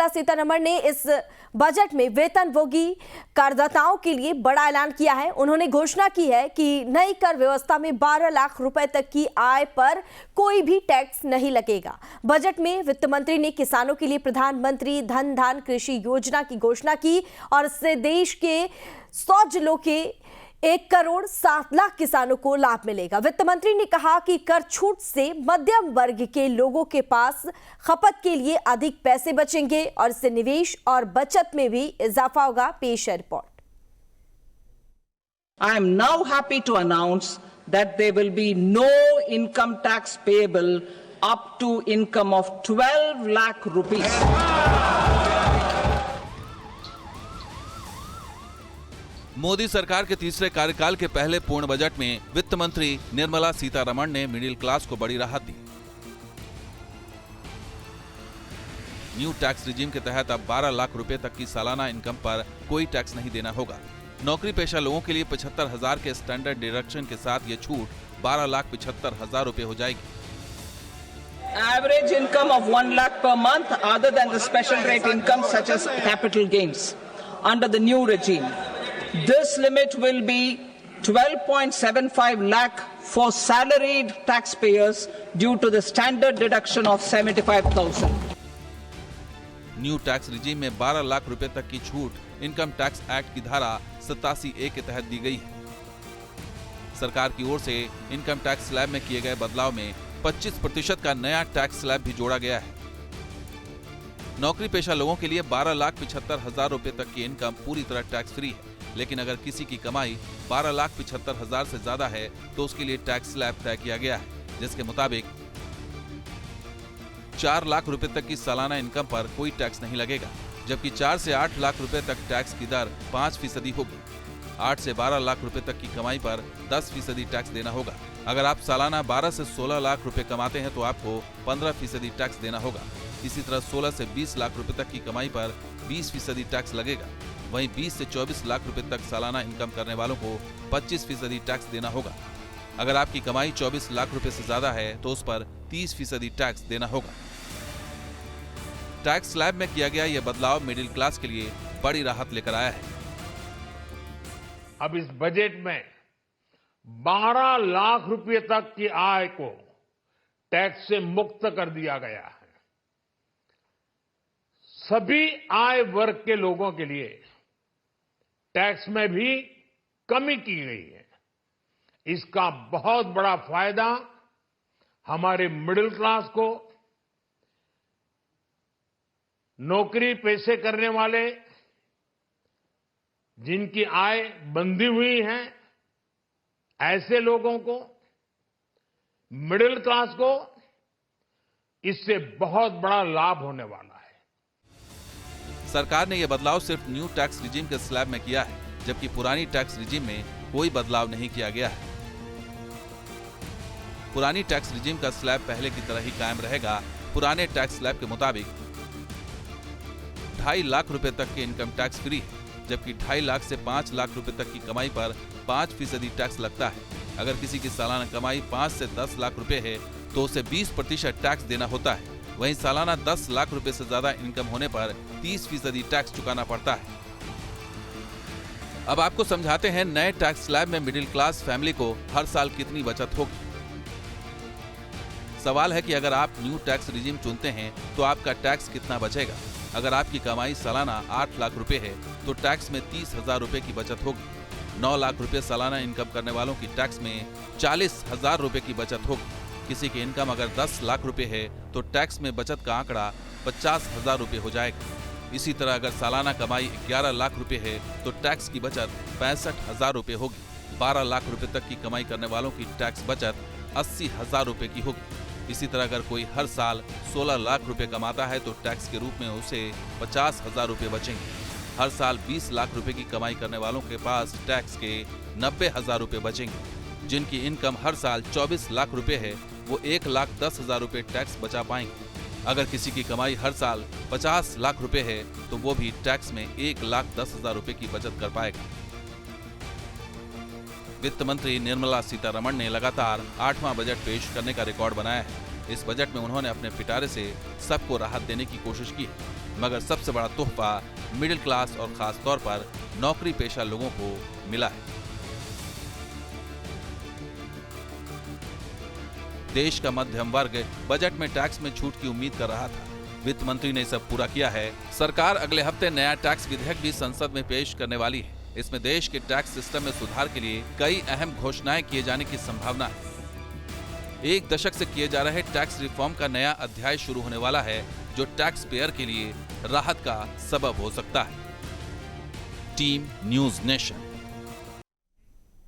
निर्मला सीतारमण ने इस बजट में वेतनभोगी करदाताओं के लिए बड़ा ऐलान किया है। उन्होंने घोषणा की है कि नई कर व्यवस्था में 12 लाख रुपए तक की आय पर कोई भी टैक्स नहीं लगेगा। बजट में वित्त मंत्री ने किसानों के लिए प्रधानमंत्री धन धान कृषि योजना की घोषणा की और इससे देश के 100 जिलों के 1,07,00,000 किसानों को लाभ मिलेगा। वित्त मंत्री ने कहा कि कर छूट से मध्यम वर्ग के लोगों के पास खपत के लिए अधिक पैसे बचेंगे और इससे निवेश और बचत में भी इजाफा होगा। पेश है report. I am now happy to announce that there will be no income tax payable up to income of 12 lakh rupees. Modi सरकार के तीसरे कार्यकाल के पहले पूर्ण बजट में वित्त मंत्री निर्मला सीतारमण ने मिडिल क्लास को बड़ी राहत दी। न्यू टैक्स रिजीम के तहत अब 12 लाख रुपए तक की सालाना इनकम पर कोई टैक्स नहीं देना होगा। नौकरी पेशा लोगों के लिए 75,000 के स्टैंडर्ड डिडक्शन के साथ ये छूट 12,75,000 रुपए हो जाएगी। Average income of 1 lakh per month other than the special rate income such as capital gains under the new regime. This limit will be 12.75 lakh for salaried taxpayers due to the standard deduction of 75,000. New tax regime में 12 लाख रुपए तक की छूट income tax act की धारा 87A के तहत दी गई है। सरकार की ओर से इनकम टैक्स स्लैब में किए गए बदलाव में 25% का नया टैक्स स्लैब भी जोड़ा गया है। नौकरी पेशा लोगों के लिए 12,75,000 रुपए तक की इनकम पूरी तरह टैक्स फ्री है, लेकिन अगर किसी की कमाई 12,75,000 से ज्यादा है तो उसके लिए टैक्स स्लैब तय किया गया है, जिसके मुताबिक 4 लाख रुपए तक की सालाना इनकम पर कोई टैक्स नहीं लगेगा, जबकि 4 से 8 लाख रुपए तक टैक्स की दर 5% होगी। 8 से 12 लाख रुपए तक की कमाई पर 10% टैक्स देना होगा। अगर आप सालाना 12 से 16 लाख रुपए कमाते हैं तो आपको 15% टैक्स देना होगा। इसी तरह 16 से 20 लाख रुपए तक की कमाई पर 20% टैक्स लगेगा। वहीं 20 से 24 लाख रुपए तक सालाना इनकम करने वालों को 25% टैक्स देना होगा। अगर आपकी कमाई 24 लाख रुपए से ज्यादा है तो उस पर 30% टैक्स देना होगा। टैक्स स्लैब में किया गया यह बदलाव मिडिल क्लास के लिए बड़ी राहत लेकर आया है। अब इस बजट में 12 लाख रुपए तक की आय को टैक्स से मुक्त कर दिया गया है। सभी आय वर्ग के लोगों के लिए टैक्स में भी कमी की गई है। इसका बहुत बड़ा फायदा हमारे मिडिल क्लास को, नौकरी पेशे करने वाले जिनकी आय बंधी हुई है ऐसे लोगों को, मिडिल क्लास को इससे बहुत बड़ा लाभ होने वाला है। सरकार ने यह बदलाव सिर्फ न्यू टैक्स रिजीम के स्लैब में किया है, जबकि पुरानी टैक्स रिजीम में कोई बदलाव नहीं किया गया है। पुरानी टैक्स रिजीम का स्लैब पहले की तरह ही कायम रहेगा। पुराने टैक्स स्लैब के मुताबिक 2.5 लाख रुपए तक के इनकम टैक्स फ्री है, जबकि 2.5 लाख से 5 लाख रुपए तक की कमाई पर 5% टैक्स लगता है। अगर किसी की सालाना कमाई 5 से 10 लाख रुपए है तो उसे 20% टैक्स देना होता है। वहीं सालाना 10 लाख रुपए से ज्यादा इनकम होने पर 30% टैक्स चुकाना पड़ता है। अब आपको समझाते हैं नए टैक्स स्लैब में मिडिल क्लास फैमिली को हर साल कितनी बचत होगी। सवाल है कि अगर आप न्यू टैक्स रिजीम चुनते हैं तो आपका टैक्स कितना बचेगा। अगर आपकी कमाई सालाना 8 लाख रुपए है तो टैक्स में 30,000 रुपए की बचत होगी। 9 लाख रुपए सालाना इनकम करने वालों की टैक्स में 40,000 रुपए की बचत होगी। किसी की इनकम अगर 10 लाख रुपए है तो टैक्स में बचत का आंकड़ा 50,000 रुपए हो जाएगा। इसी तरह अगर सालाना कमाई 11 लाख रुपए है तो टैक्स की बचत 65,000 रुपए होगी। 12 लाख रुपए तक की कमाई करने वालों की टैक्स बचत 80,000 रुपए की होगी। इसी तरह अगर कोई हर साल 16 लाख रुपए कमाता है तो टैक्स के रूप में उसे 50,000 रुपए बचेंगे। हर साल 20 लाख रुपए की कमाई करने वालों के पास टैक्स के 90,000 रुपए बचेंगे। जिनकी इनकम हर साल 24 लाख रुपए है वो 1,10,000 रुपए टैक्स बचा पाएंगे। अगर किसी की कमाई हर साल 50 लाख रुपए है तो वो भी टैक्स में 1,10,000 रुपए की बचत कर पाएगा। वित्त मंत्री निर्मला सीतारमण ने लगातार 8वां बजट पेश करने का रिकॉर्ड बनाया है। इस बजट में उन्होंने अपने पिटारे से सबको राहत देने की कोशिश की है। मगर सबसे बड़ा तोहफा मिडिल क्लास और खास तौर पर नौकरी पेशा लोगों को मिला है। देश का मध्यम वर्ग बजट में टैक्स में छूट की उम्मीद कर रहा था। वित्त मंत्री ने सब पूरा किया है। सरकार अगले हफ्ते नया टैक्स विधेयक भी संसद में पेश करने वाली है। इसमें देश के टैक्स सिस्टम में सुधार के लिए कई अहम घोषणाएं किए जाने की संभावना है। एक दशक से किए जा रहे टैक्स रिफॉर्म का नया अध्याय शुरू होने वाला है, जो टैक्स पेयर के लिए राहत का सबब हो सकता है। Team news nation.